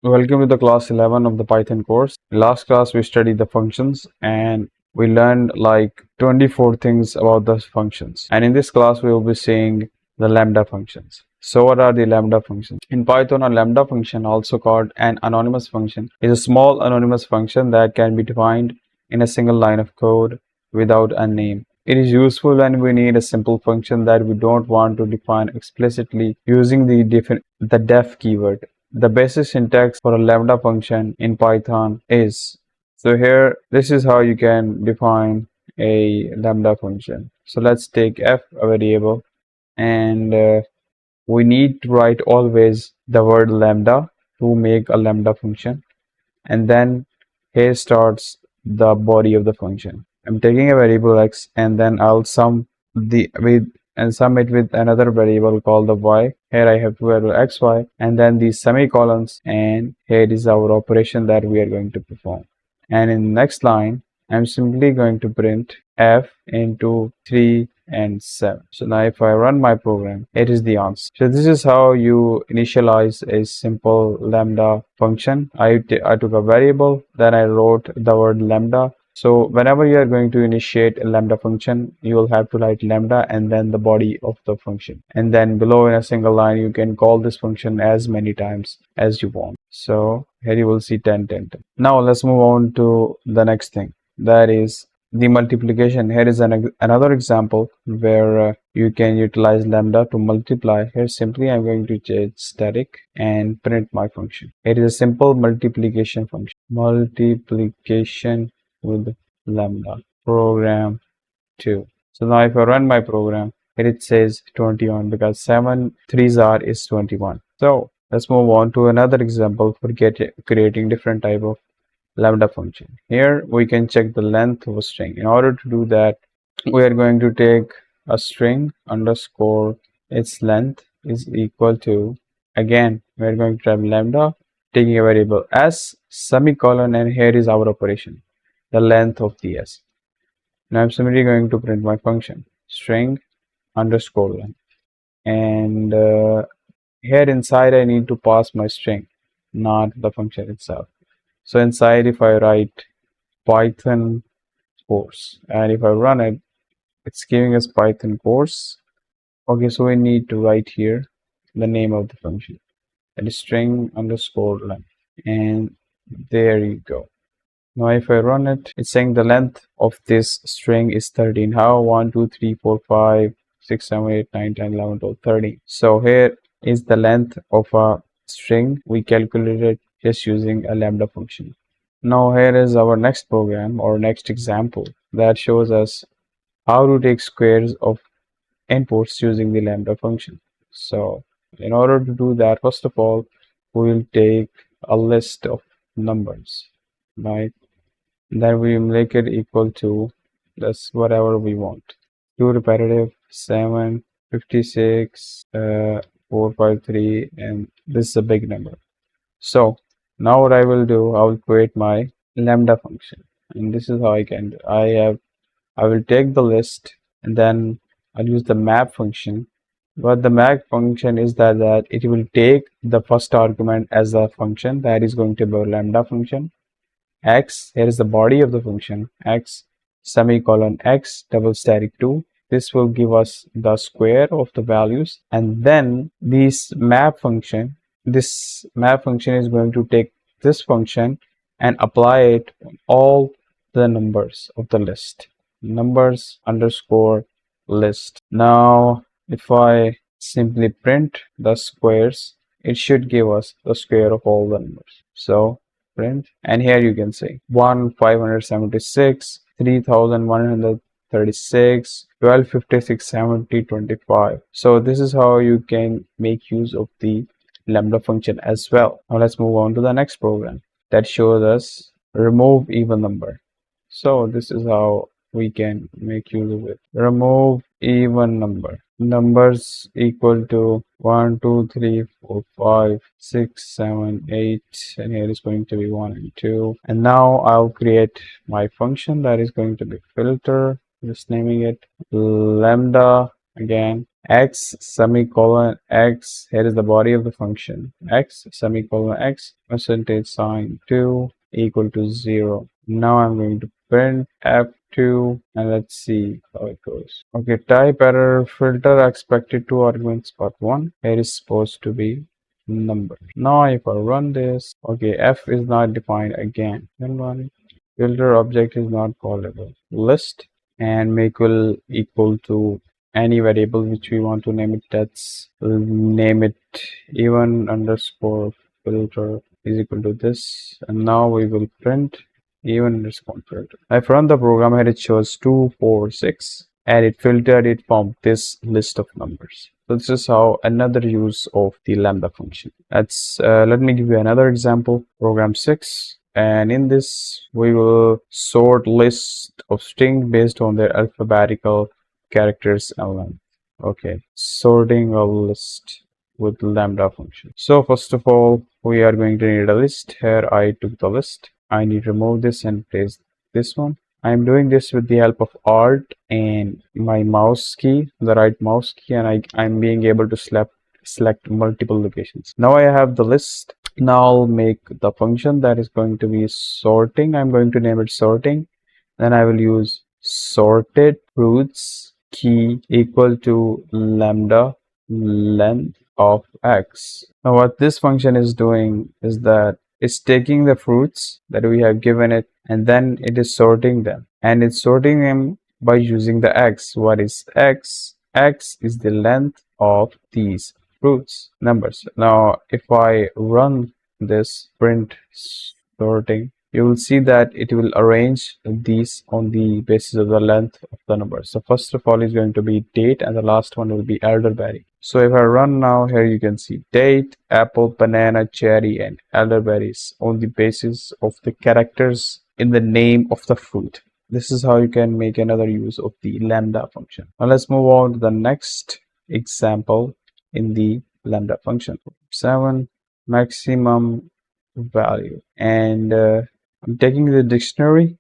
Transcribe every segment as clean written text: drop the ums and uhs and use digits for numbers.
Welcome to the class 11 of the Python course. Last class we studied the functions and we learned like 24 things about those functions. And in this class we will be seeing the lambda functions. So what are the lambda functions? In Python, a lambda function, also called an anonymous function, is a small anonymous function that can be defined in a single line of code without a name. It is useful when we need a simple function that we don't want to define explicitly using the def keyword. The basic syntax for a lambda function in Python is, so here this is how you can define a lambda function. So let's take f, a variable, and we need to write always the word lambda to make a lambda function, and then here starts the body of the function. I'm taking a variable x and then I'll sum it with another variable called the y. Here I have variable xy and then these semicolons, and here is our operation that we are going to perform. And in the next line I'm simply going to print f into 3 and 7. So now if I run my program, it is the answer. So this is how you initialize a simple lambda function. I took a variable, then I wrote the word lambda. So whenever you are going to initiate a lambda function, you will have to write lambda and then the body of the function. And then below in a single line, you can call this function as many times as you want. So here you will see 10, 10, 10. Now let's move on to the next thing. That is the multiplication. Here is another example where you can utilize lambda to multiply. Here simply I'm going to change static and print my function. It is a simple multiplication function. Multiplication with lambda program 2. So now if I run my program, it says 21 because 7 3s are is 21. So let's move on to another example for creating different type of lambda function. Here we can check the length of a string. In order to do that, we are going to take a string underscore its length is equal to, again we are going to type lambda, taking a variable s semicolon, and here is our operation, the length of the s. Now I'm simply going to print my function string underscore length, and here inside I need to pass my string, not the function itself. So inside if I write Python course and if I run it, it's giving us Python course. Okay, so we need to write here the name of the function, that is string underscore length, and there you go. Now if I run it, it's saying the length of this string is 13. How? 1 2 3 4 5 6 7 8 9 10 11 12 13. So here is the length of a string we calculated just using a lambda function. Now here is our next program or next example that shows us how to take squares of inputs using the lambda function. So in order to do that, first of all, we will take a list of numbers, right? Then we make it equal to this whatever we want. 2 repetitive, 7, 56, 453, and this is a big number. So now what I will do, I will create my lambda function, and this is how I can do. I will take the list and then I'll use the map function. But the map function is that it will take the first argument as a function that is going to be a lambda function. X, here is the body of the function, x semicolon x double static 2. This will give us the square of the values, and then this map function is going to take this function and apply it on all the numbers of the list, numbers underscore list. Now if I simply print the squares, it should give us the square of all the numbers. So print, and here you can see 1 576 3136 1256 70 25. So this is how you can make use of the lambda function as well. Now let's move on to the next program that shows us remove even number. So this is how we can make use of it. Remove even number. Numbers equal to 1 2 3 4 5 6 7 8, and here is going to be 1 and 2. And now I'll create my function that is going to be filter, just naming it lambda again, x semicolon x, here is the body of the function, x semicolon x percentage sign 2 equal to 0. Now I'm going to print f2 and let's see how it goes. Okay, type error, filter expected 2 arguments but 1. Here is supposed to be number. Now if I run this, okay, f is not defined again. Then run filter object is not callable. List and make will equal to any variable which we want to name it. Let's name it even underscore filter is equal to this, and now we will print even underscore filter. If I run the program here, it shows 2 4 6 and it filtered it from this list of numbers. So this is how another use of the lambda function. Let me give you another example, program 6, and in this we will sort list of string based on their alphabetical characters and length. Okay, sorting a list with lambda function. So first of all, we are going to need a list. Here I took the list. I need to remove this and place this one. I am doing this with the help of Alt and my mouse key, the right mouse key, and I'm being able to select multiple locations. Now I have the list. Now I'll make the function that is going to be sorting. I'm going to name it sorting. Then I will use sorted fruits key equal to lambda length of x. Now what this function is doing is that it's taking the fruits that we have given it and then it is sorting them, and it's sorting them by using the x. What is x? X is the length of these fruits numbers. Now if I run this print sorting, you will see that it will arrange these on the basis of the length of the numbers. So first of all is going to be date and the last one will be elderberry. So if I run now, here you can see date, apple, banana, cherry and elderberries on the basis of the characters in the name of the fruit. This is how you can make another use of the lambda function. Now let's move on to the next example in the lambda function. 7 maximum value, and I'm taking the dictionary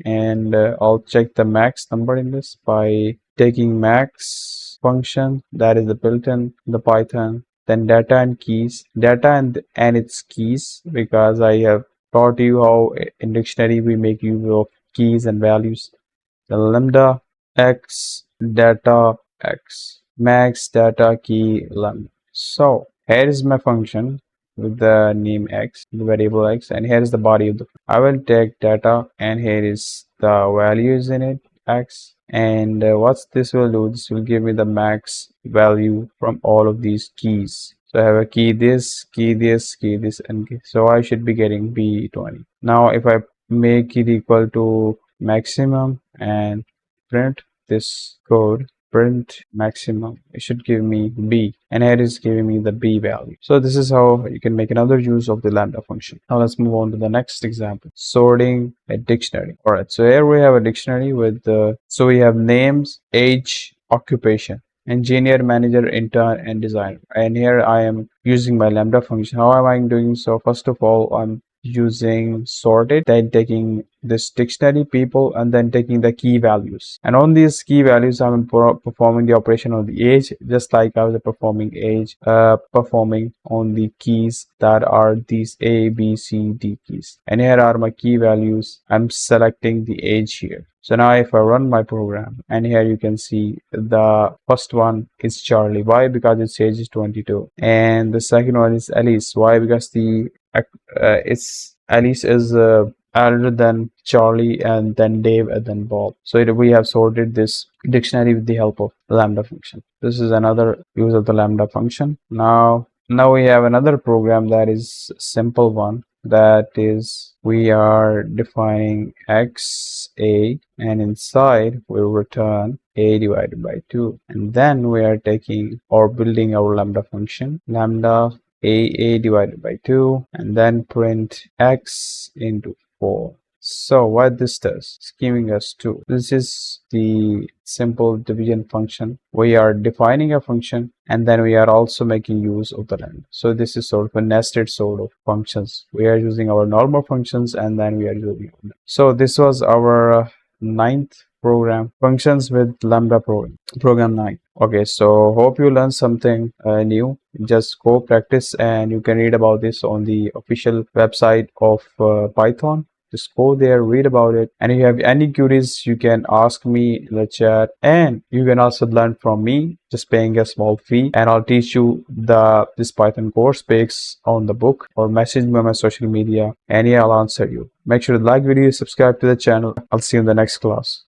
and I'll check the max number in this by taking max function that is the built-in the Python, then data and keys, data and its keys, because I have taught you how in dictionary we make use of keys and values. The lambda x data x max data key lambda. So here is my function with the name x, the variable x, and here is the body of the. I will take data and here is the values in it x, and what this will do, this will give me the max value from all of these keys. So I have a key this, key this, key this, and key. So I should be getting B20. Now if I make it equal to maximum and print this code, print maximum, it should give me b, and here is giving me the b value. So this is how you can make another use of the lambda function. Now let's move on to the next example, sorting a dictionary. All right, so here we have a dictionary with so we have names, age, occupation, engineer, manager, intern and designer, and here I am using my lambda function. How am I doing so? First of all, I'm using sorted, then taking this dictionary people and then taking the key values, and on these key values I'm performing the operation on the age, just like I was performing age, performing on the keys that are these A B C D keys, and here are my key values. I'm selecting the age here. So now if I run my program, and here you can see the first one is Charlie. Why? Because its age is 22, and the second one is Alice. Why? Because the it's Alice is elder than Charlie, and then Dave, and then Bob. So we have sorted this dictionary with the help of lambda function. This is another use of the lambda function. Now we have another program that is a simple one. That is, we are defining x a, and inside we'll return a divided by 2, and then we are taking or building our lambda function, lambda a divided by 2, and then print x into 4. So what this does, it's giving us 2. This is the simple division function. We are defining a function and then we are also making use of the lambda. So this is sort of a nested sort of functions. We are using our normal functions and then we are using lambda. So this was our ninth program, functions with lambda program 9. Okay, so hope you learned something new. Just go practice, and you can read about this on the official website of Python. Just go there, read about it, and if you have any queries, you can ask me in the chat, and you can also learn from me, just paying a small fee, and I'll teach you this Python course based on the book, or message me on my social media, and yeah, I'll answer you. Make sure to like video, subscribe to the channel. I'll see you in the next class.